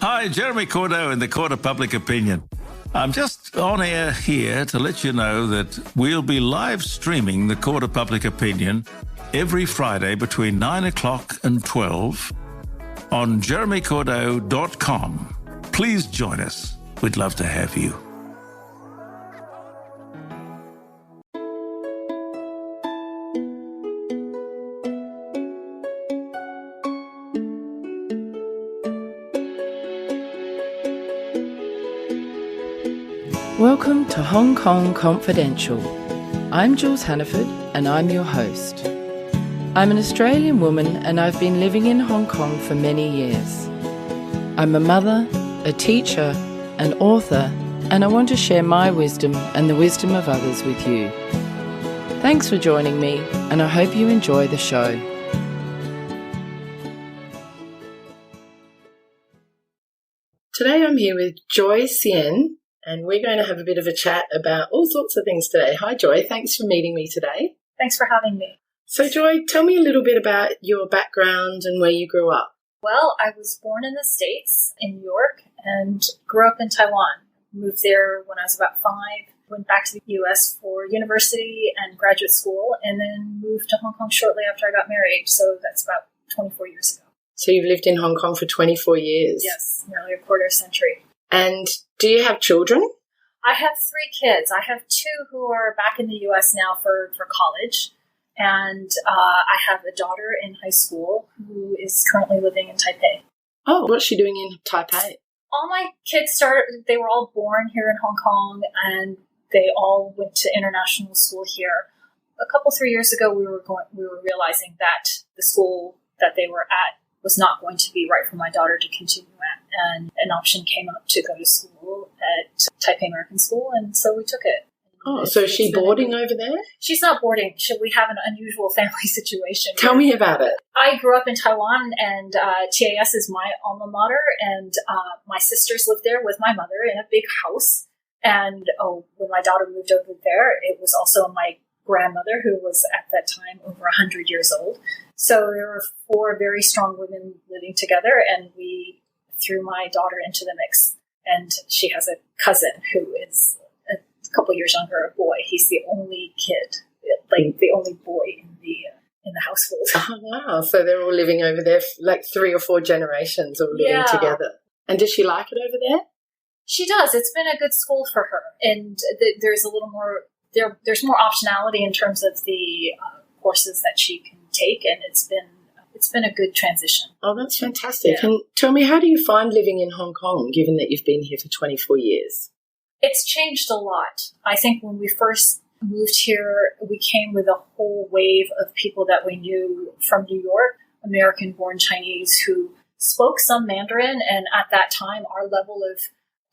Hi, Jeremy Cordeaux in the Court of Public Opinion. I'm just on air here to let you know that we'll be live streaming the Court of Public Opinion every Friday between 9 o'clock and 12 on jeremycordeaux.com. Please join us. We'd love to have you. Welcome to Hong Kong Confidential. I'm Jules Hannaford and I'm your host. I'm an Australian woman and I've been living in Hong Kong for many years. I'm a mother, a teacher, an author, and I want to share my wisdom and the wisdom of others with you. Thanks for joining me and I hope you enjoy the show. Today I'm here with Joy Tsien, and we're going to have a bit of a chat about all sorts of things today. Hi, Joy. Thanks for meeting me today. Thanks for having me. So, Joy, tell me a little bit about your background and where you grew up. Well, I was born in the States, in New York, and grew up in Taiwan. Moved there when I was about 5, went back to the U.S. for university and graduate school, and then moved to Hong Kong shortly after I got married. So that's about 24 years ago. So you've lived in Hong Kong for 24 years? Yes, nearly a quarter century. And do you have children? I have 3 kids. I have 2 who are back in the U.S. now for college. And I have a daughter in high school who is currently living in Taipei. Oh, what's she doing in Taipei? All my kids they were all born here in Hong Kong, and they all went to international school here. A couple, 3 years ago, we were realizing that the school that they were at was not going to be right for my daughter to continue at. And an option came up to go to school at Taipei American School, and so we took it. Oh, so is she boarding over there? She's not boarding. We have an unusual family situation. Tell me about it. I grew up in Taiwan, and TAS is my alma mater, and my sisters lived there with my mother in a big house. And when my daughter moved over there, it was also my grandmother, who was at that time over 100 years old. So there were 4 very strong women living together, and we threw my daughter into the mix. And she has a cousin who is a couple years younger, a boy. He's the only kid, like the only boy in the household. Oh, wow. So they're all living over there, like 3 or 4 generations all living together. And does she like it over there? She does. It's been a good school for her. And there's a little more, there's more optionality in terms of the courses that she can take, and it's been a good transition. Oh, that's fantastic. Yeah. And tell me, how do you find living in Hong Kong, given that you've been here for 24 years? It's changed a lot. I think when we first moved here, we came with a whole wave of people that we knew from New York, American-born Chinese who spoke some Mandarin, and at that time, our level of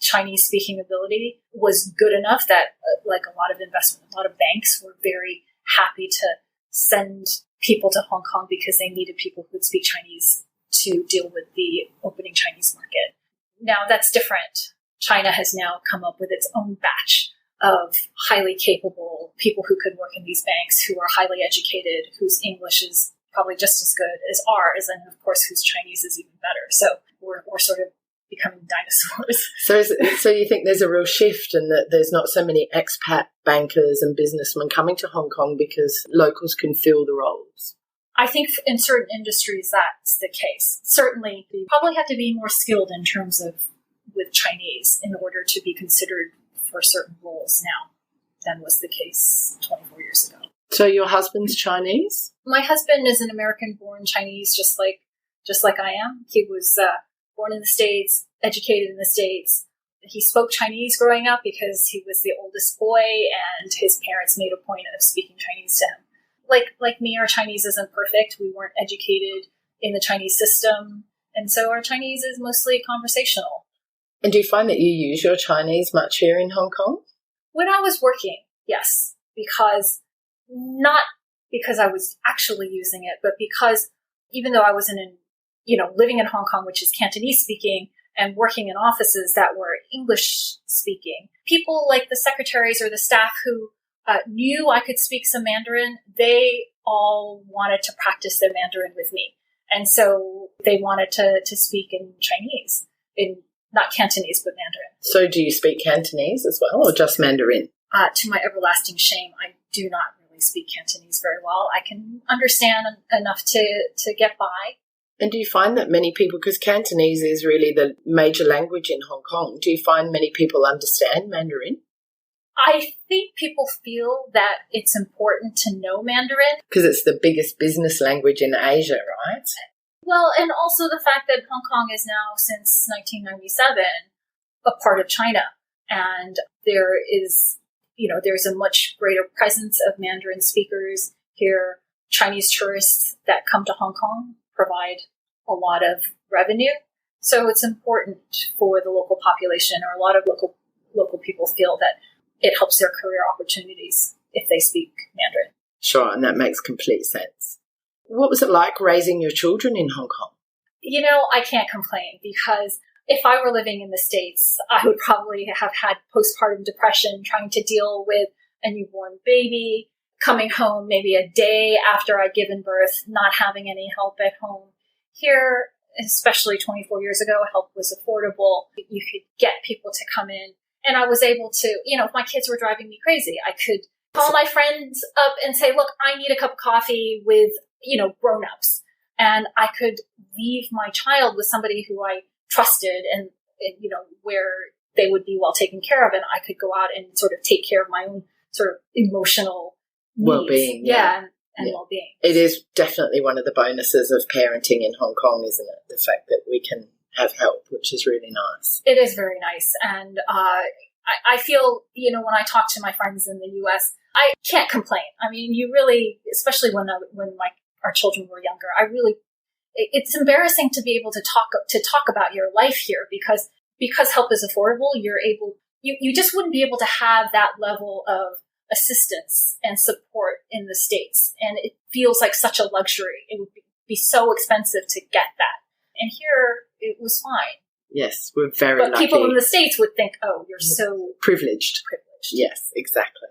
Chinese-speaking ability was good enough that, like a lot of banks were very happy to send people to Hong Kong because they needed people who could speak Chinese to deal with the opening Chinese market. Now that's different. China has now come up with its own batch of highly capable people who could work in these banks, who are highly educated, whose English is probably just as good as ours, and of course whose Chinese is even better. So we're sort of becoming dinosaurs. So you think there's a real shift and that there's not so many expat bankers and businessmen coming to Hong Kong because locals can fill the roles? I think in certain industries that's the case. Certainly, you probably have to be more skilled in terms of with Chinese in order to be considered for certain roles now than was the case 24 years ago. So your husband's Chinese? My husband is an American-born Chinese, just like I am. He was born in the States, educated in the States. He spoke Chinese growing up because he was the oldest boy, and his parents made a point of speaking Chinese to him. Like me, our Chinese isn't perfect. We weren't educated in the Chinese system, and so our Chinese is mostly conversational. And do you find that you use your Chinese much here in Hong Kong? When I was working, yes, not because I was actually using it, but because even though I wasn't living in Hong Kong, which is Cantonese speaking, and working in offices that were English speaking, people like the secretaries or the staff who knew I could speak some Mandarin, they all wanted to practice their Mandarin with me. And so they wanted to speak in Chinese, in not Cantonese, but Mandarin. So do you speak Cantonese as well, or just Mandarin? To my everlasting shame, I do not really speak Cantonese very well. I can understand enough to get by. And do you find that many people, because Cantonese is really the major language in Hong Kong, do you find many people understand Mandarin? I think people feel that it's important to know Mandarin. Because it's the biggest business language in Asia, right? Well, and also the fact that Hong Kong is now, since 1997, a part of China. And there is, there's a much greater presence of Mandarin speakers here. Chinese tourists that come to Hong Kong provide a lot of revenue. So it's important for the local population, or a lot of local people feel that it helps their career opportunities if they speak Mandarin. Sure, and that makes complete sense. What was it like raising your children in Hong Kong? I can't complain, because if I were living in the States, I would probably have had postpartum depression, trying to deal with a newborn baby, coming home maybe a day after I'd given birth, not having any help at home. Here, especially 24 years ago, help was affordable. You could get people to come in. And I was able to, if my kids were driving me crazy, I could call my friends up and say, look, I need a cup of coffee with, grown-ups. And I could leave my child with somebody who I trusted and where they would be well taken care of. And I could go out and sort of take care of my own sort of emotional needs. Well-being. Yeah. And well-being. It is definitely one of the bonuses of parenting in Hong Kong, isn't it? The fact that we can have help, which is really nice. It is very nice. And I feel, when I talk to my friends in the U.S., I can't complain. I mean, you really, especially when our children were younger, it's embarrassing to be able to talk about your life here, because help is affordable. You just wouldn't be able to have that level of assistance and support in the States. And it feels like such a luxury. It would be so expensive to get that. And here it was fine. Yes, we're very lucky. But people in the States would think, oh, you're so privileged. Yes, exactly.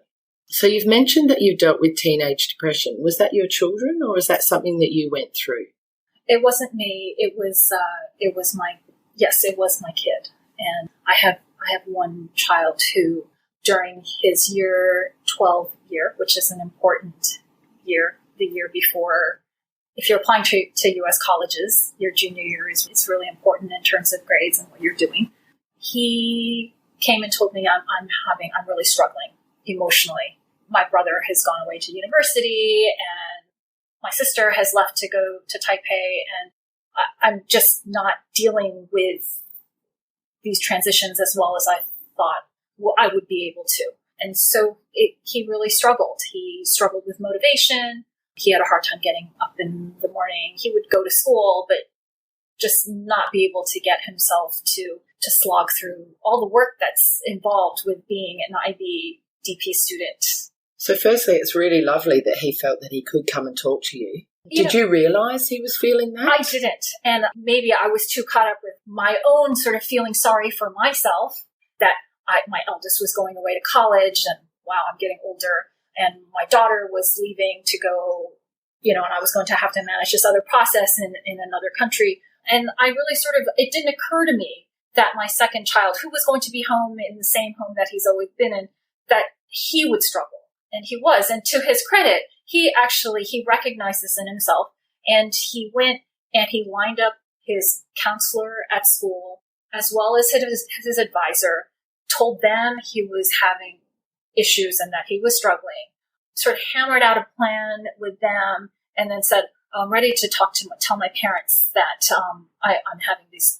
So you've mentioned that you dealt with teenage depression. Was that your children, or is that something that you went through? It wasn't me. It was my kid. And I have one child who, during his year 12 year, which is an important year, the year before, if you're applying to U.S. colleges, your junior year is really important in terms of grades and what you're doing. He came and told me I'm really struggling emotionally. My brother has gone away to university, and my sister has left to go to Taipei, and I'm just not dealing with these transitions as well as I thought I would be able to. And so he really struggled. He struggled with motivation. He had a hard time getting up in the morning. He would go to school, but just not be able to get himself to slog through all the work that's involved with being an IB DP student. So firstly, it's really lovely that he felt that he could come and talk to you. Did you realise he was feeling that? I didn't. And maybe I was too caught up with my own sort of feeling sorry for myself that my eldest was going away to college, and wow, I'm getting older. And my daughter was leaving to go, and I was going to have to manage this other process in another country. And I really it didn't occur to me that my second child, who was going to be home in the same home that he's always been in, that he would struggle. And he was. And to his credit, he recognized this in himself. And he went and he lined up his counselor at school, as well as his advisor, told them he was having issues and that he was struggling, sort of hammered out a plan with them, and then said, I'm ready to tell my parents that I'm having these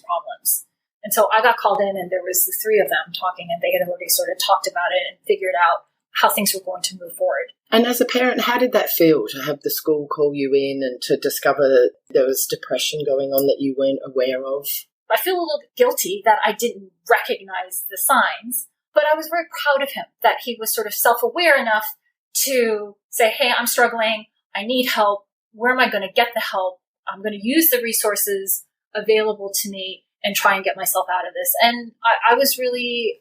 problems. And so I got called in, and there was the three of them talking, and they had already sort of talked about it and figured out how things were going to move forward. And as a parent, how did that feel, to have the school call you in and to discover that there was depression going on that you weren't aware of? I feel a little guilty that I didn't recognize the signs, but I was very proud of him that he was sort of self-aware enough to say, hey, I'm struggling. I need help. Where am I going to get the help? I'm going to use the resources available to me and try and get myself out of this. And I was really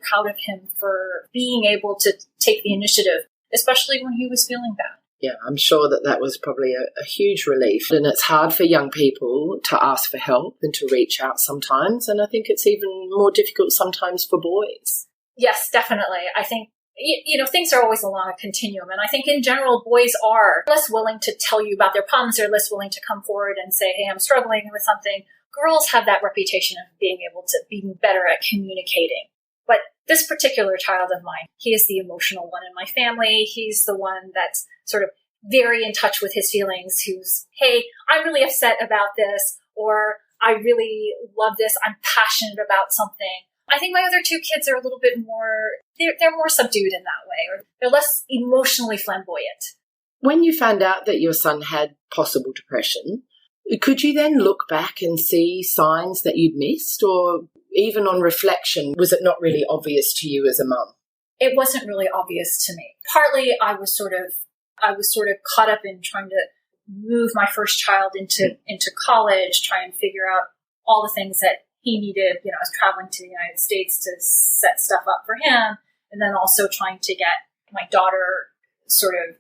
proud of him for being able to take the initiative, especially when he was feeling bad. Yeah, I'm sure that was probably a huge relief. And it's hard for young people to ask for help and to reach out sometimes. And I think it's even more difficult sometimes for boys. Yes, definitely. I think, things are always along a continuum. And I think in general, boys are less willing to tell you about their problems. They're less willing to come forward and say, hey, I'm struggling with something. Girls have that reputation of being able to be better at communicating. But this particular child of mine, he is the emotional one in my family. He's the one that's sort of very in touch with his feelings, who's, hey, I'm really upset about this, or I really love this. I'm passionate about something. I think my other two kids are a little bit more, they're more subdued in that way, or they're less emotionally flamboyant. When you found out that your son had possible depression, could you then look back and see signs that you'd missed, or even on reflection, was it not really obvious to you as a mum? It wasn't really obvious to me. Partly I was sort of caught up in trying to move my first child into college, try and figure out all the things that he needed. I was traveling to the United States to set stuff up for him, and then also trying to get my daughter sort of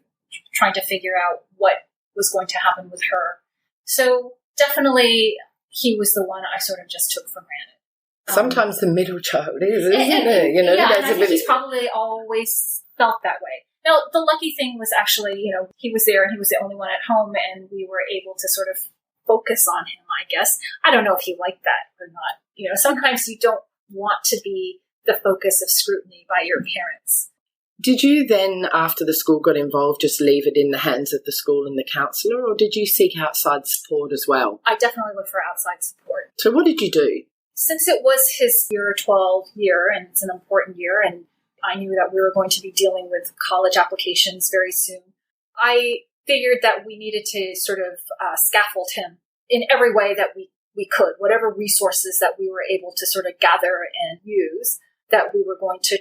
trying to figure out what was going to happen with her. So definitely he was the one I sort of just took for granted. Sometimes the middle child is, isn't it? And I think he's probably always felt that way. Now, the lucky thing was actually, he was there and he was the only one at home, and we were able to sort of focus on him, I guess. I don't know if he liked that or not. Sometimes you don't want to be the focus of scrutiny by your parents. Did you then, after the school got involved, just leave it in the hands of the school and the counsellor, or did you seek outside support as well? I definitely looked for outside support. So what did you do? Since it was his year 12 year, and it's an important year, and I knew that we were going to be dealing with college applications very soon, I figured that we needed to sort of scaffold him in every way that we could, whatever resources that we were able to sort of gather and use, that we were going to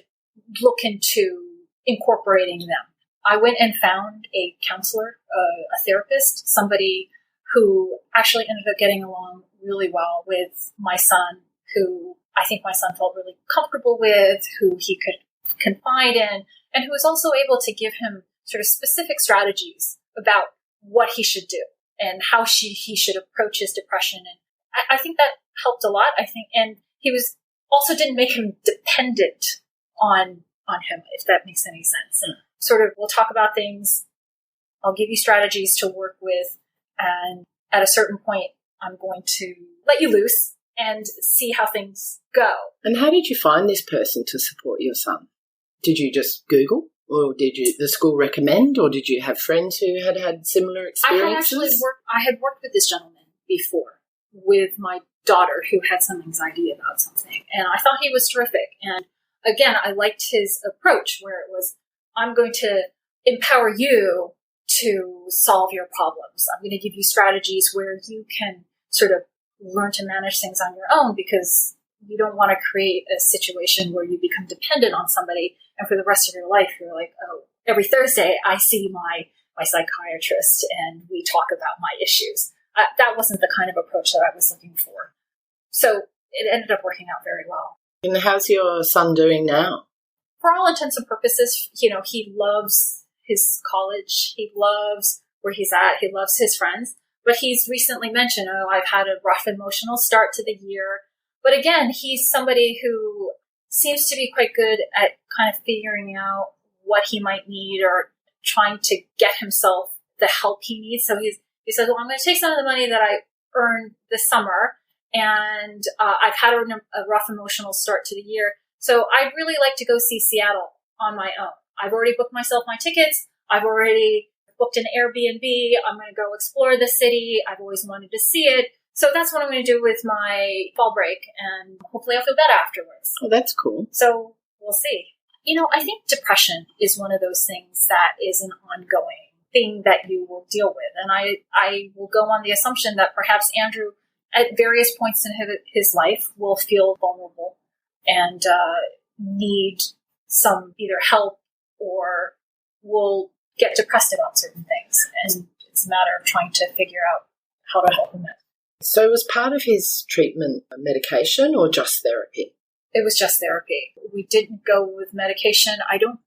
look into incorporating them. I went and found a counselor, a therapist, somebody who actually ended up getting along really well with my son, who I think my son felt really comfortable with, who he could confide in, and who was also able to give him sort of specific strategies about what he should do and how he should approach his depression. And I think that helped a lot, I think. And he was also didn't make him dependent on him, if that makes any sense. And sort of, we'll talk about things. I'll give you strategies to work with. And at a certain point, I'm going to let you loose and see how things go. And how did you find this person to support your son? Did you just Google? Or did the school recommend? Or did you have friends who had similar experiences? I had worked with this gentleman before with my daughter who had some anxiety about something. And I thought he was terrific. And again, I liked his approach where it was, I'm going to empower you to solve your problems. I'm going to give you strategies where you can sort of learn to manage things on your own, because you don't want to create a situation where you become dependent on somebody and for the rest of your life you're like, oh, every Thursday I see my psychiatrist and we talk about my issues. That wasn't the kind of approach that I was looking for. So it ended up working out very well. And how's your son doing now? For all intents and purposes, he loves his college. He loves where he's at. He loves his friends. But he's recently mentioned, I've had a rough emotional start to the year. But again, he's somebody who seems to be quite good at kind of figuring out what he might need or trying to get himself the help he needs. So he says, well, I'm going to take some of the money that I earned this summer, and I've had a rough emotional start to the year. So I'd really like to go see Seattle on my own. I've already booked myself my tickets. I've already booked an Airbnb. I'm going to go explore the city. I've always wanted to see it. So that's what I'm going to do with my fall break, and hopefully I'll feel better afterwards. Oh, that's cool. So we'll see. I think depression is one of those things that is an ongoing thing that you will deal with. And I will go on the assumption that perhaps Andrew, at various points in his life, will feel vulnerable and need some either help or will get depressed about certain things. And it's a matter of trying to figure out how to help him. So was part of his treatment medication or just therapy? It was just therapy. We didn't go with medication. I don't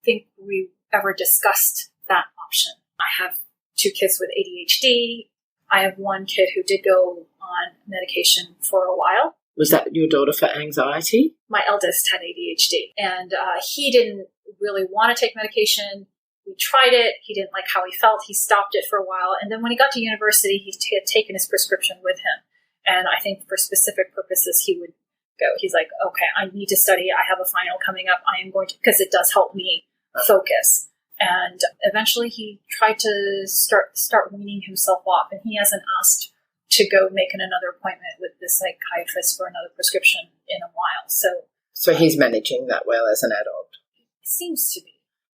think we ever discussed that option. I have 2 kids with ADHD. I have 1 kid who did go on medication for a while. Was that your daughter for anxiety? My eldest had ADHD, and he didn't really want to take medication. We tried it. He didn't like how he felt. He stopped it for a while. And then when he got to university, he had taken his prescription with him. And I think for specific purposes, he would go. He's like, okay, I need to study. I have a final coming up. I am going to, because it does help me focus. And eventually he tried to start weaning himself off. And he hasn't asked to go make another appointment with the psychiatrist for another prescription in a while. So he's managing that well as an adult? It seems to be.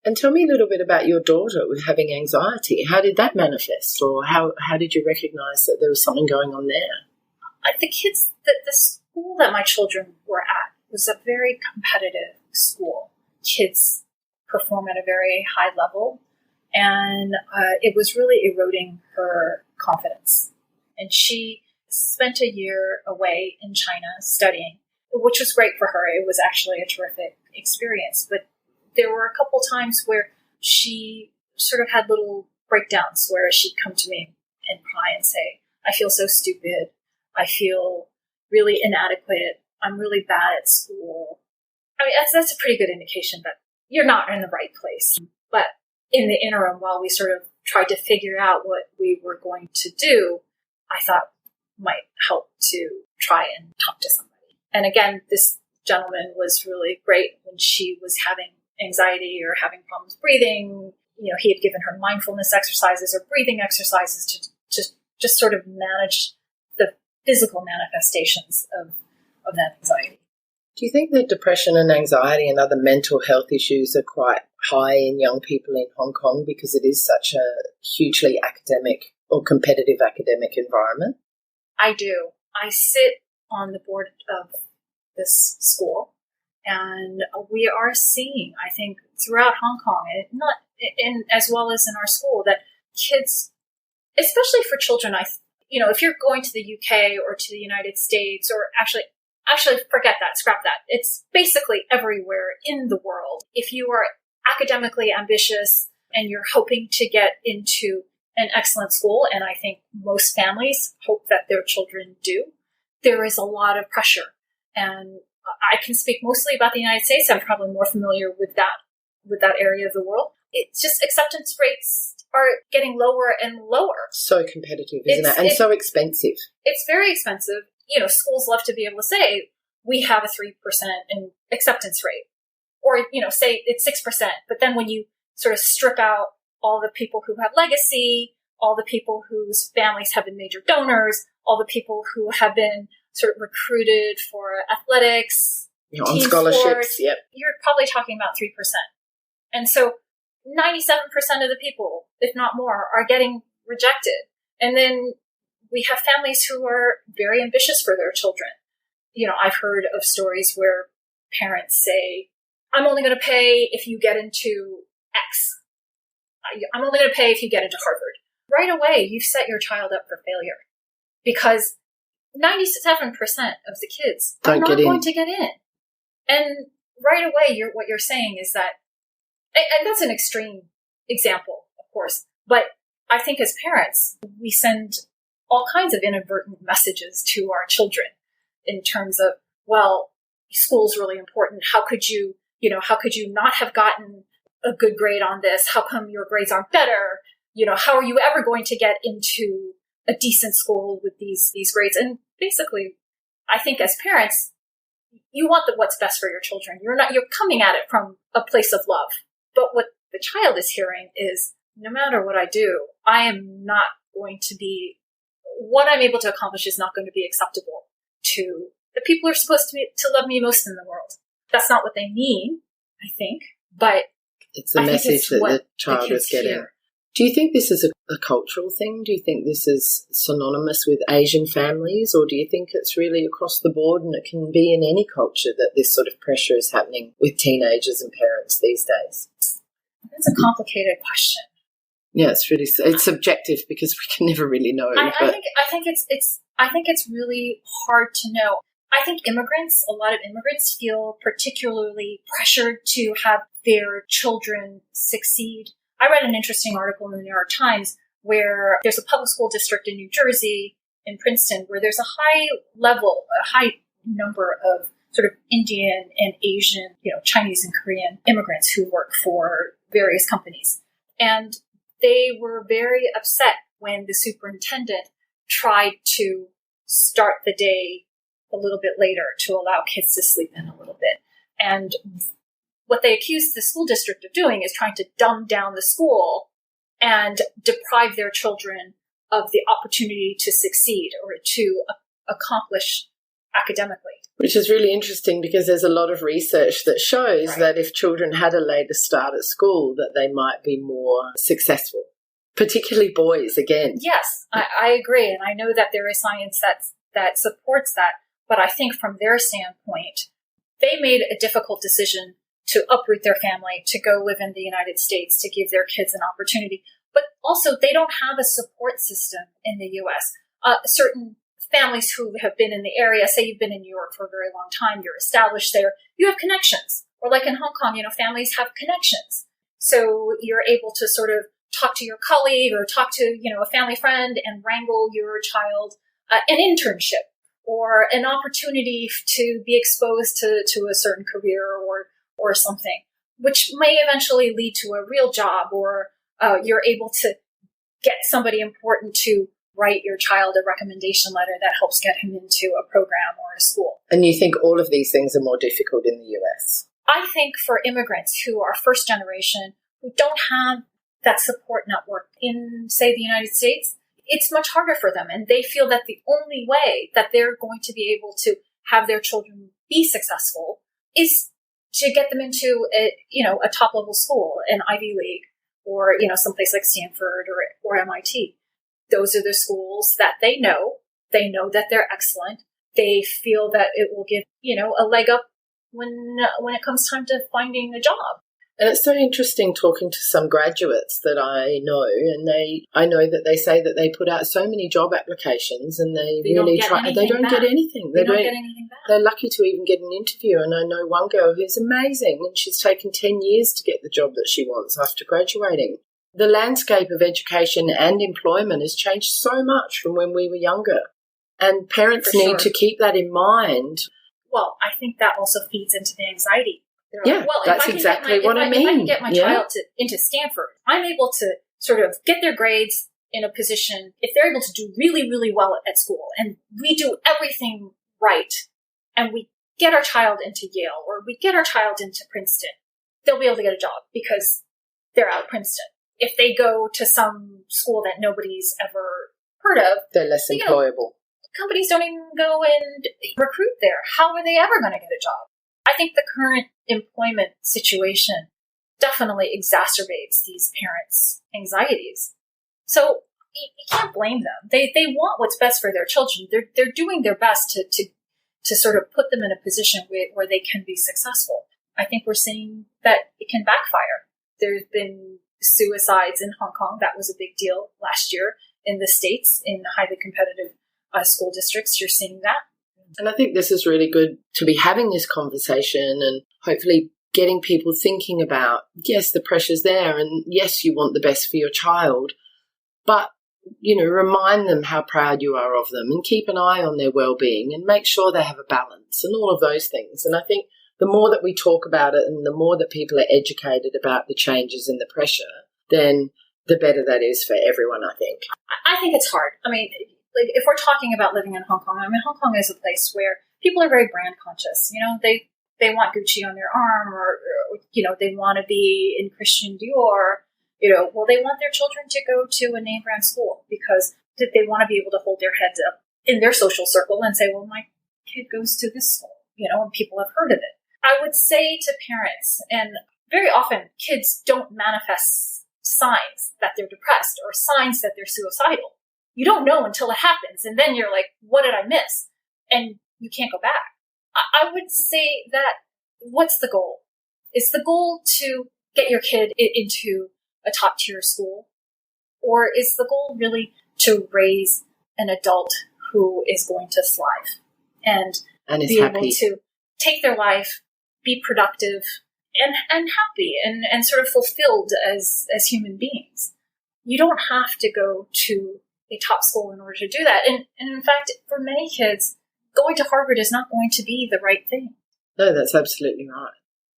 And tell me a little bit about your daughter with having anxiety. How did that manifest, or how did you recognise that there was something going on there? The school that my children were at was a very competitive school. Kids perform at a very high level, and it was really eroding her confidence. And she spent a year away in China studying, which was great for her. It was actually a terrific experience. But there were a couple times where she sort of had little breakdowns where she'd come to me and cry and say, I feel so stupid. I feel really inadequate. I'm really bad at school. I mean, that's a pretty good indication that you're not in the right place. But in the interim, while we sort of tried to figure out what we were going to do, I thought might help to try and talk to somebody. And again, this gentleman was really great when she was having anxiety or having problems breathing. You know, he had given her mindfulness exercises or breathing exercises to just sort of manage the physical manifestations of that anxiety. Do you think that depression and anxiety and other mental health issues are quite high in young people in Hong Kong because it is such a hugely academic or competitive academic environment? I do. I sit on the board of this school, and we are seeing, I think, throughout Hong Kong, and as well as in our school, that kids, especially for children, if you're going to the UK or to the United States, or actually forget that, scrap that. It's basically everywhere in the world. If you are academically ambitious and you're hoping to get into an excellent school, and I think most families hope that their children do, there is a lot of pressure. And I can speak mostly about the United States. I'm probably more familiar with that area of the world. It's just acceptance rates are getting lower and lower. So competitive, isn't it? And so expensive. It's very expensive. You know, schools love to be able to say, we have a 3% in acceptance rate. Or, say it's 6%. But then when you sort of strip out all the people who have legacy, all the people whose families have been major donors, all the people who have been sort of recruited for athletics, on scholarships, sports, yep. You're probably talking about 3%. And so 97% of the people, if not more, are getting rejected. And then we have families who are very ambitious for their children. I've heard of stories where parents say, I'm only going to pay if you get into X. I'm only going to pay if you get into Harvard. Right away, you've set your child up for failure, because 97% of the kids are not going to get in. And right away, what you're saying is that, and that's an extreme example, of course, but I think as parents, we send all kinds of inadvertent messages to our children in terms of, well, school's really important. How could you not have gotten a good grade on this? How come your grades aren't better? How are you ever going to get into a decent school with these grades? And basically, I think as parents, you want what's best for your children. You're coming at it from a place of love. But what the child is hearing is, no matter what I do, I am not going to be, what I'm able to accomplish is not going to be acceptable to the people who are supposed to love me most in the world. That's not what they mean, I think, but it's the message that the child is getting. Hear. Do you think this is a cultural thing? Do you think this is synonymous with Asian families, or do you think it's really across the board and it can be in any culture that this sort of pressure is happening with teenagers and parents these days? That's a complicated question. Yeah, it's subjective because we can never really know. I think it's really hard to know. I think a lot of immigrants feel particularly pressured to have their children succeed. I read an interesting article in the New York Times where there's a public school district in New Jersey, in Princeton, where there's a high number of sort of Indian and Asian, Chinese and Korean immigrants who work for various companies. And they were very upset when the superintendent tried to start the day a little bit later to allow kids to sleep in a little bit. And what they accused the school district of doing is trying to dumb down the school and deprive their children of the opportunity to succeed or to accomplish academically. Which is really interesting because there's a lot of research that shows Right. that if children had a later start at school, that they might be more successful, particularly boys, again. Yes, I agree. And I know that there is science that supports that. But I think from their standpoint, they made a difficult decision to uproot their family, to go live in the United States, to give their kids an opportunity. But also, they don't have a support system in the U.S. Certain families who have been in the area, say you've been in New York for a very long time, you're established there, you have connections. Or like in Hong Kong, families have connections. So you're able to sort of talk to your colleague or talk to, a family friend and wrangle your child an internship or an opportunity to be exposed to a certain career or something, which may eventually lead to a real job, or you're able to get somebody important to write your child a recommendation letter that helps get him into a program or a school. And you think all of these things are more difficult in the US? I think for immigrants who are first generation, who don't have that support network in, say, the United States, it's much harder for them. And they feel that the only way that they're going to be able to have their children be successful is to get them into a top level school, an Ivy League, or, someplace like Stanford or MIT. Those are the schools that they know that they're excellent. They feel that it will give, a leg up when it comes time to finding a job. And it's so interesting talking to some graduates that I know, and I know that they say that they put out so many job applications and they really try. They don't get anything. They don't get anything back. They're lucky to even get an interview. And I know one girl who's amazing, and she's taken 10 years to get the job that she wants after graduating. The landscape of education and employment has changed so much from when we were younger. And parents need to keep that in mind. Well, I think that also feeds into the anxiety. Yeah, that's exactly what I mean. If I can get my child into Stanford, I'm able to sort of get their grades in a position, if they're able to do really, really well at school, and we do everything right, and we get our child into Yale, or we get our child into Princeton, they'll be able to get a job because they're out of Princeton. If they go to some school that nobody's ever heard of, they're less employable. Companies don't even go and recruit there. How are they ever going to get a job? I think the current employment situation definitely exacerbates these parents' anxieties. So you can't blame them. They want what's best for their children. They're doing their best to sort of put them in a position where they can be successful. I think we're seeing that it can backfire. There's been suicides in Hong Kong. That was a big deal last year. In the States, in highly competitive school districts, you're seeing that. And I think this is really good to be having this conversation and hopefully getting people thinking about, yes, the pressure's there, and yes, you want the best for your child, but, remind them how proud you are of them and keep an eye on their well-being and make sure they have a balance and all of those things. And I think the more that we talk about it and the more that people are educated about the changes and the pressure, then the better that is for everyone, I think. I think it's hard. I mean, like if we're talking about living in Hong Kong, Hong Kong is a place where people are very brand conscious. They want Gucci on their arm, or they want to be in Christian Dior. Well, they want their children to go to a name brand school because they want to be able to hold their heads up in their social circle and say, well, my kid goes to this school, and people have heard of it. I would say to parents, and very often kids don't manifest signs that they're depressed or signs that they're suicidal. You don't know until it happens, and then you're like, what did I miss? And you can't go back. I would say that what's the goal? Is the goal to get your kid into a top-tier school? Or is the goal really to raise an adult who is going to thrive and is be happy, able to take their life, be productive, and happy and sort of fulfilled as human beings. You don't have to go to a top school in order to do that. And in fact, for many kids, going to Harvard is not going to be the right thing. No, that's absolutely right.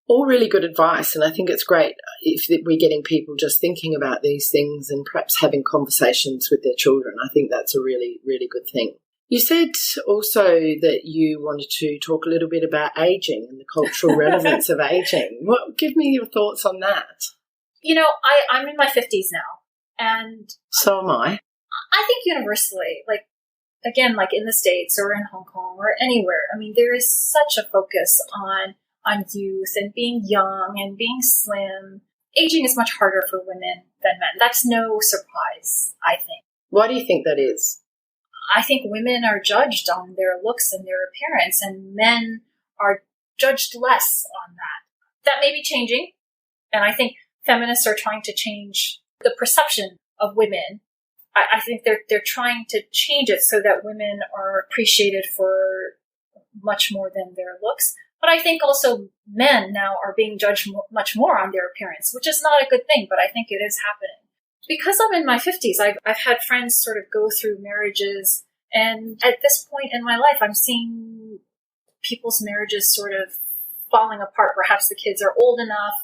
All really good advice, and I think it's great if we're getting people just thinking about these things and perhaps having conversations with their children. I think that's a really, really good thing. You said also that you wanted to talk a little bit about ageing and the cultural relevance of ageing. Give me your thoughts on that. You know, I'm in my 50s now, and so am I. I think universally, like in the States or in Hong Kong or anywhere, I mean, there is such a focus on youth and being young and being slim. Aging is much harder for women than men. That's no surprise, I think. Why do you think that is? I think women are judged on their looks and their appearance, and men are judged less on that. That may be changing, and I think feminists are trying to change the perception of women. I think they're trying to change it so that women are appreciated for much more than their looks. But I think also men now are being judged much more on their appearance, which is not a good thing, but I think it is happening. Because I'm in my 50s, I've had friends sort of go through marriages, and at this point in my life, I'm seeing people's marriages sort of falling apart. Perhaps the kids are old enough,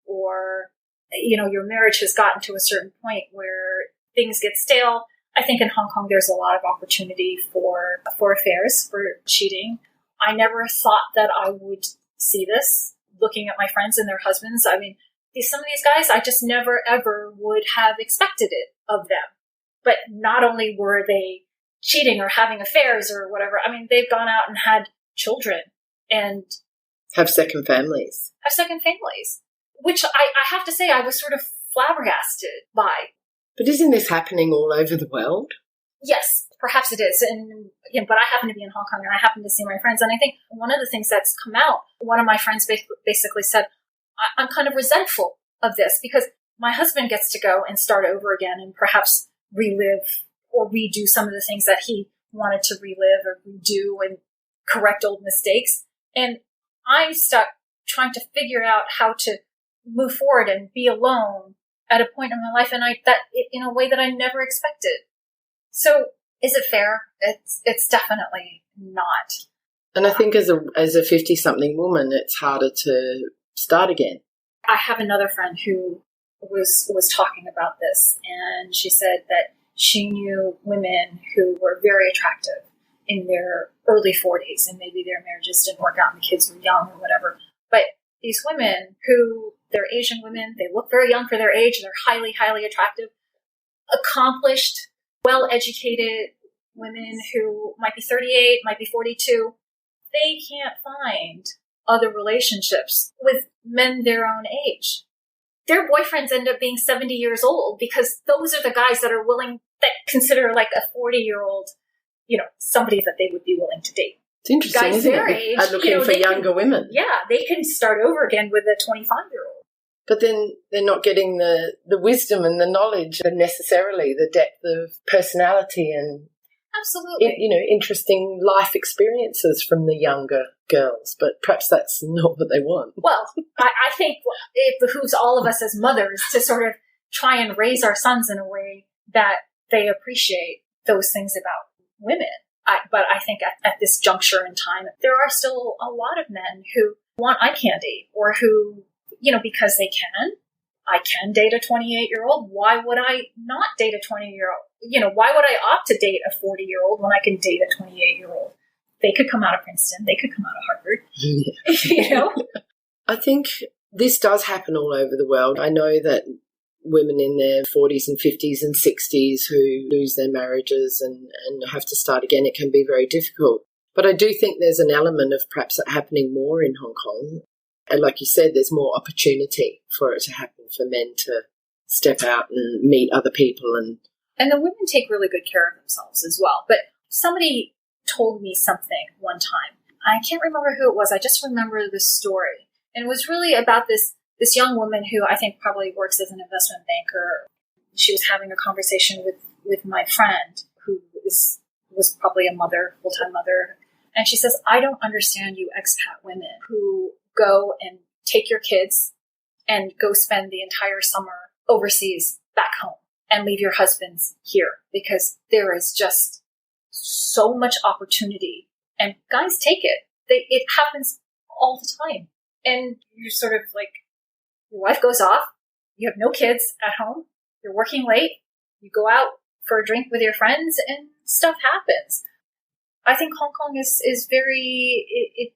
or, you know, your marriage has gotten to a certain point where things get stale. I think in Hong Kong, there's a lot of opportunity for affairs, for cheating. I never thought that I would see this looking at my friends and their husbands. I mean, some of these guys, I just never, ever would have expected it of them. But not only were they cheating or having affairs or whatever, I mean, they've gone out and had children and have second families, which I have to say I was sort of flabbergasted by. But isn't this happening all over the world? Yes, perhaps it is. And but I happen to be in Hong Kong and I happen to see my friends. And I think one of the things that's come out, one of my friends basically said, I'm kind of resentful of this because my husband gets to go and start over again and perhaps relive or redo some of the things that he wanted to relive or redo and correct old mistakes. And I'm stuck trying to figure out how to move forward and be alone at a point in my life, and that in a way that I never expected. So, is it fair? It's definitely not. And I think as a 50-something woman, it's harder to start again. I have another friend who was talking about this, and she said that she knew women who were very attractive in their early 40s, and maybe their marriages didn't work out and the kids were young or whatever. But these women who, they're Asian women, they look very young for their age, they're highly, highly attractive, accomplished, well-educated women who might be 38, might be 42. They can't find other relationships with men their own age. Their boyfriends end up being 70 years old because those are the guys that are willing, that consider like a 40-year-old, somebody that they would be willing to date. It's interesting, guys isn't their it? age, I'm looking for younger women. Yeah, they can start over again with a 25-year-old. But then they're not getting the wisdom and the knowledge and necessarily the depth of personality and absolutely, interesting life experiences from the younger girls. But perhaps that's not what they want. Well, I think it behooves all of us as mothers to sort of try and raise our sons in a way that they appreciate those things about women. But I think at this juncture in time, there are still a lot of men who want eye candy or who, because they can. I can date a 28-year-old. Why would I not date a 20-year-old? Why would I opt to date a 40-year-old when I can date a 28-year-old? They could come out of Princeton. They could come out of Harvard. I think this does happen all over the world. I know that women in their 40s and 50s and 60s who lose their marriages and have to start again, it can be very difficult. But I do think there's an element of perhaps that happening more in Hong Kong. And like you said, there's more opportunity for it to happen, for men to step out and meet other people. And the women take really good care of themselves as well. But somebody told me something one time. I can't remember who it was. I just remember the story. And it was really about this young woman who I think probably works as an investment banker. She was having a conversation with my friend who was probably a mother, full-time mother. And she says, I don't understand you expat women who go and take your kids and go spend the entire summer overseas back home and leave your husbands here, because there is just so much opportunity, and guys take it. It happens all the time. And you're sort of like, your wife goes off, you have no kids at home, you're working late, you go out for a drink with your friends, and stuff happens. I think Hong Kong is very,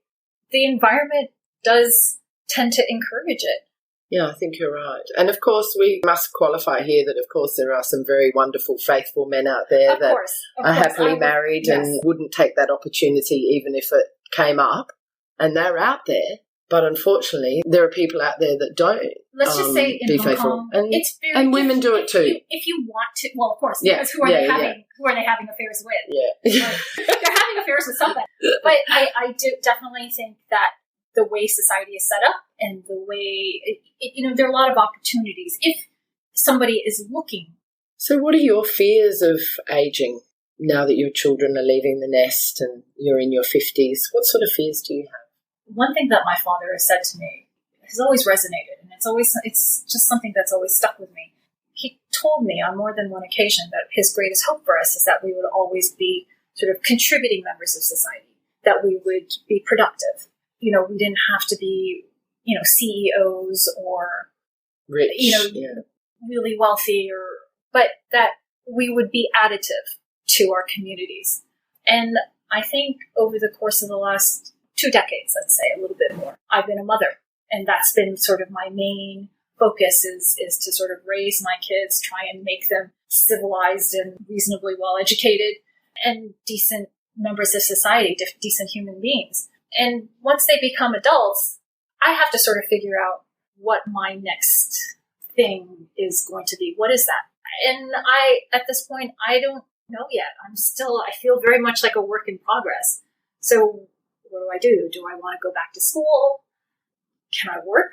the environment does tend to encourage it. Yeah, I think you're right. And of course, we must qualify here that, of course, there are some very wonderful, faithful men out there that are happily married and wouldn't take that opportunity even if it came up. And they're out there. But unfortunately, there are people out there that don't. Let's just say in Hong Kong, it's very, and women do it too. If you want to, well, of course, because who are they having affairs with? Yeah, they're having affairs with somebody. But I do definitely think that the way society is set up and the way, there are a lot of opportunities if somebody is looking. So what are your fears of aging now that your children are leaving the nest and you're in your 50s? What sort of fears do you have? One thing that my father has said to me has always resonated, and it's just something that's always stuck with me. He told me on more than one occasion that his greatest hope for us is that we would always be sort of contributing members of society, that we would be productive. We didn't have to be, CEOs or rich, really wealthy, but that we would be additive to our communities. And I think over the course of the last 2 decades, let's say, a little bit more, I've been a mother, and that's been sort of my main focus is to sort of raise my kids, try and make them civilized and reasonably well educated and decent members of society, decent human beings. And once they become adults, I have to sort of figure out what my next thing is going to be. What is that? And at this point, I don't know yet. I feel very much like a work in progress. So what do? Do I want to go back to school? Can I work?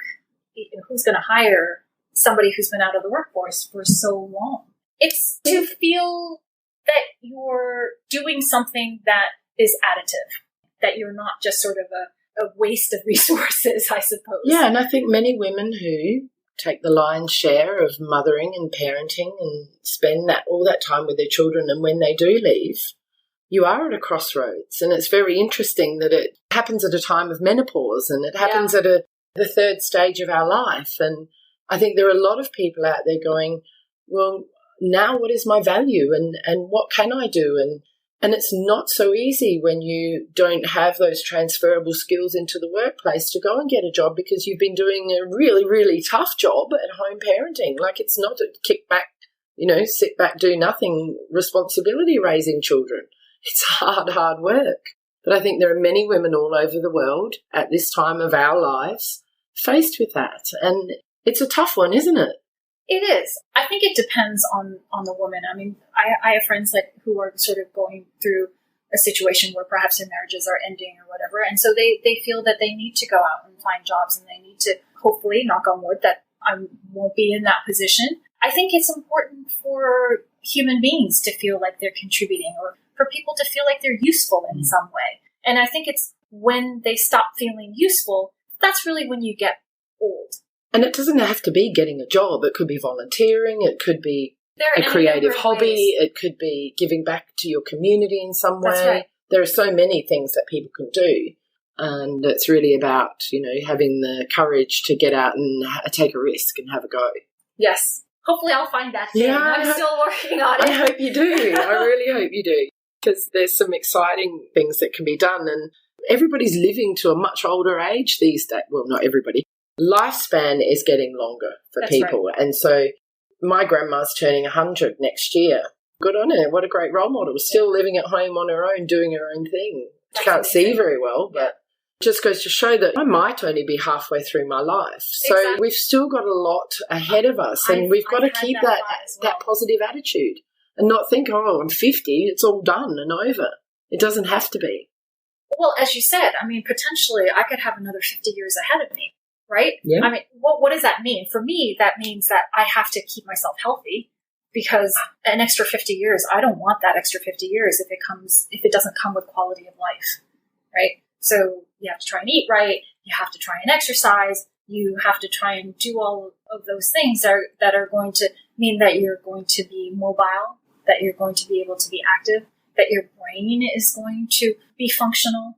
Who's going to hire somebody who's been out of the workforce for so long? It's to feel that you're doing something that is additive, that you're not just sort of a waste of resources, I suppose. Yeah, and I think many women who take the lion's share of mothering and parenting and spend all that time with their children, and when they do leave, you are at a crossroads. And it's very interesting that it happens at a time of menopause, and it happens at the third stage of our life. And I think there are a lot of people out there going, well, now what is my value and what can I do? And it's not so easy when you don't have those transferable skills into the workplace to go and get a job, because you've been doing a really, really tough job at home parenting. Like, it's not a kick back, sit back, do nothing responsibility raising children. It's hard work. But I think there are many women all over the world at this time of our lives faced with that. And it's a tough one, isn't it? It is. I think it depends on the woman. I mean, I have friends who are sort of going through a situation where perhaps their marriages are ending or whatever. And so they feel that they need to go out and find jobs, and they need to, hopefully, knock on wood, that I won't be in that position. I think it's important for human beings to feel like they're contributing, or for people to feel like they're useful in some way. And I think it's when they stop feeling useful, that's really when you get old. And it doesn't have to be getting a job. It could be volunteering. It could be a creative hobby. It could be giving back to your community in some way. That's right. There are so many things that people can do. And it's really about, having the courage to get out and take a risk and have a go. Yes. Hopefully I'll find that thing. Yeah, I'm still working on it. I hope you do. I really hope you do. Because there's some exciting things that can be done. And everybody's living to a much older age these days. Well, not everybody. Lifespan is getting longer for people. Right. And so my grandma's turning 100 next year. Good on her. What a great role model. Still living at home on her own, doing her own thing. She can't see very well, but it just goes to show that I might only be halfway through my life. So we've still got a lot ahead of us, and we've got to keep that positive attitude and not think, I'm 50, it's all done and over. It doesn't have to be. Well, as you said, I mean, potentially I could have another 50 years ahead of me. Right? Yeah. I mean, what does that mean? For me, that means that I have to keep myself healthy, because an extra 50 years, I don't want that extra 50 years if it doesn't come with quality of life, right? So you have to try and eat right. You have to try and exercise. You have to try and do all of those things that are going to mean that you're going to be mobile, that you're going to be able to be active, that your brain is going to be functional.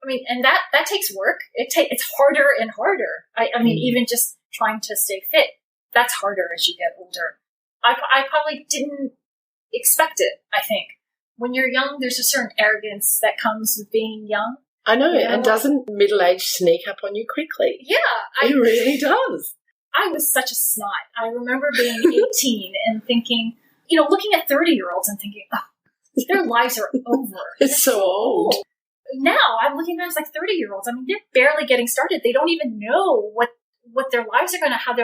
I mean, and that takes work. It's harder and harder. I mean, even just trying to stay fit, that's harder as you get older. I probably didn't expect it, I think. When you're young, there's a certain arrogance that comes with being young. I know, and doesn't middle age sneak up on you quickly? Yeah. It really does. I was such a snot. I remember being 18 and thinking, looking at 30-year-olds and thinking, oh, their lives are over. It's so old. Now I'm looking at them as like 30-year-olds. I mean, they're barely getting started. They don't even know how their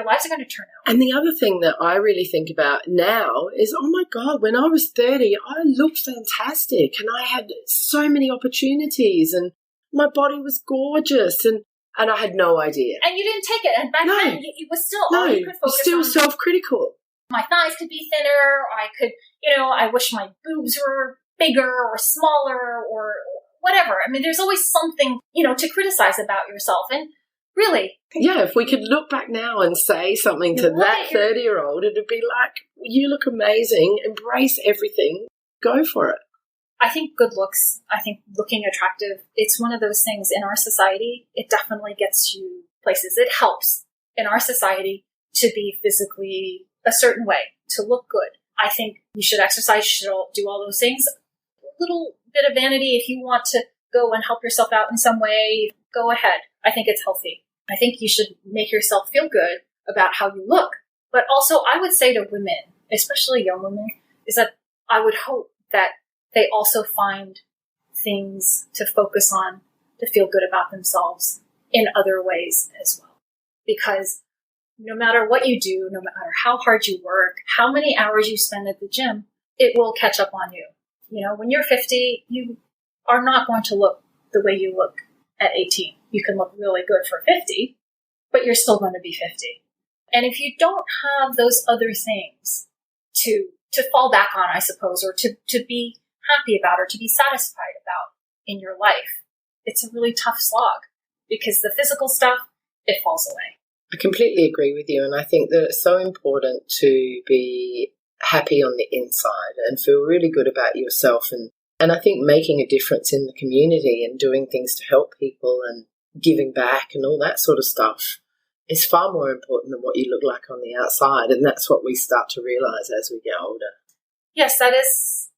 lives are going to turn out. And the other thing that I really think about now is, oh my God, when I was 30, I looked fantastic and I had so many opportunities and my body was gorgeous and I had no idea. And you didn't take it. And back then, it was still all you could focus on. Still self-critical. My thighs could be thinner. I could, I wish my boobs were bigger or smaller or whatever. I mean, there's always something, to criticize about yourself. And really. Yeah, if we could look back now and say something to that 30-year-old, it'd be like, you look amazing, embrace everything, go for it. I think good looks, I think looking attractive, it's one of those things in our society, it definitely gets you places. It helps in our society to be physically a certain way, to look good. I think you should exercise, you should do all those things. A little bit of vanity, if you want to go and help yourself out in some way, go ahead. I think it's healthy. I think you should make yourself feel good about how you look. But also, I would say to women, especially young women, is that I would hope that they also find things to focus on to feel good about themselves in other ways as well. Because no matter what you do, no matter how hard you work, how many hours you spend at the gym, it will catch up on you. When you're 50, you are not going to look the way you look at 18. You can look really good for 50, but you're still going to be 50. And if you don't have those other things to fall back on, I suppose, or to be happy about or to be satisfied about in your life, it's a really tough slog because the physical stuff, it falls away. I completely agree with you, and I think that it's so important to be happy on the inside and feel really good about yourself, and I think making a difference in the community and doing things to help people and giving back and all that sort of stuff is far more important than what you look like on the outside, and that's what we start to realise as we get older. Yes, that is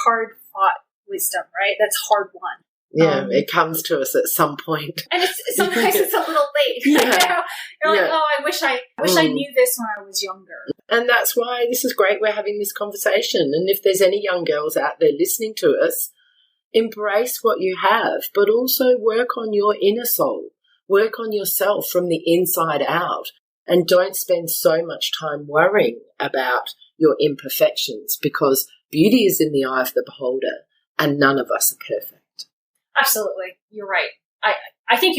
hard-fought wisdom, right? That's hard-won. Yeah, it comes to us at some point. And sometimes it's a little late. Yeah. You're like, oh, I wish I knew this when I was younger. And that's why this is great we're having this conversation. And if there's any young girls out there listening to us, embrace what you have, but also work on your inner soul. Work on yourself from the inside out. And don't spend so much time worrying about your imperfections, because beauty is in the eye of the beholder and none of us are perfect. Absolutely. You're right. I think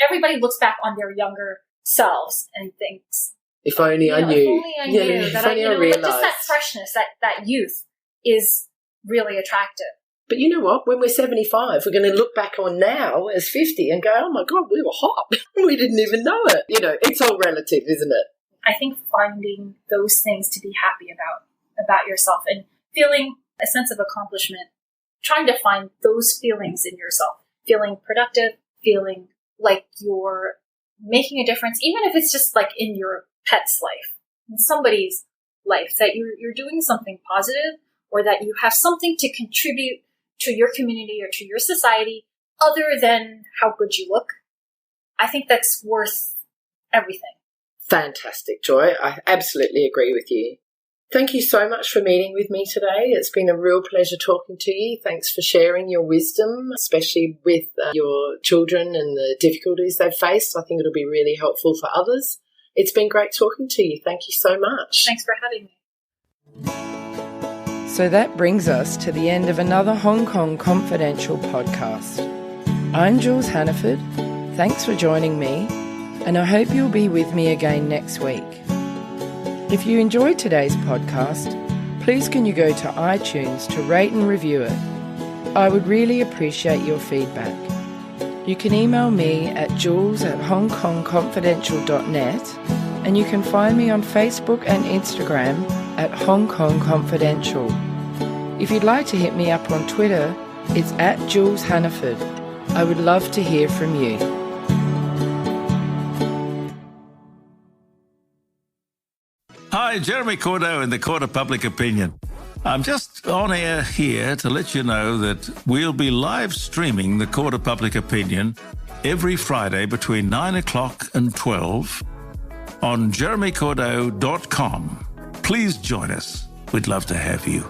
everybody looks back on their younger selves and thinks, if only I knew. If only I knew. If only I realised. Just that freshness, that youth is really attractive. But you know what? When we're 75, we're going to look back on now as 50 and go, oh my God, we were hot. We didn't even know it. It's all relative, isn't it? I think finding those things to be happy about yourself and feeling a sense of accomplishment, trying to find those feelings in yourself, feeling productive, feeling like you're making a difference, even if it's just like in your pet's life, in somebody's life, that you're doing something positive or that you have something to contribute to your community or to your society other than how good you look. I think that's worth everything. Fantastic, Joy. I absolutely agree with you. Thank you so much for meeting with me today. It's been a real pleasure talking to you. Thanks for sharing your wisdom, especially with your children and the difficulties they've faced. I think it'll be really helpful for others. It's been great talking to you. Thank you so much. Thanks for having me. So that brings us to the end of another Hong Kong Confidential podcast. I'm Jules Hannaford. Thanks for joining me, and I hope you'll be with me again next week. If you enjoyed today's podcast, please can you go to iTunes to rate and review it. I would really appreciate your feedback. You can email me at jules@hongkongconfidential.net, and you can find me on Facebook and Instagram at Hong Kong Confidential. If you'd like to hit me up on Twitter, it's at Jules Hannaford. I would love to hear from you. Hi, Jeremy Cordeaux in the Court of Public Opinion. I'm just on air here to let you know that we'll be live streaming the Court of Public Opinion every Friday between 9 o'clock and 12 on jeremycordeaux.com. Please join us. We'd love to have you.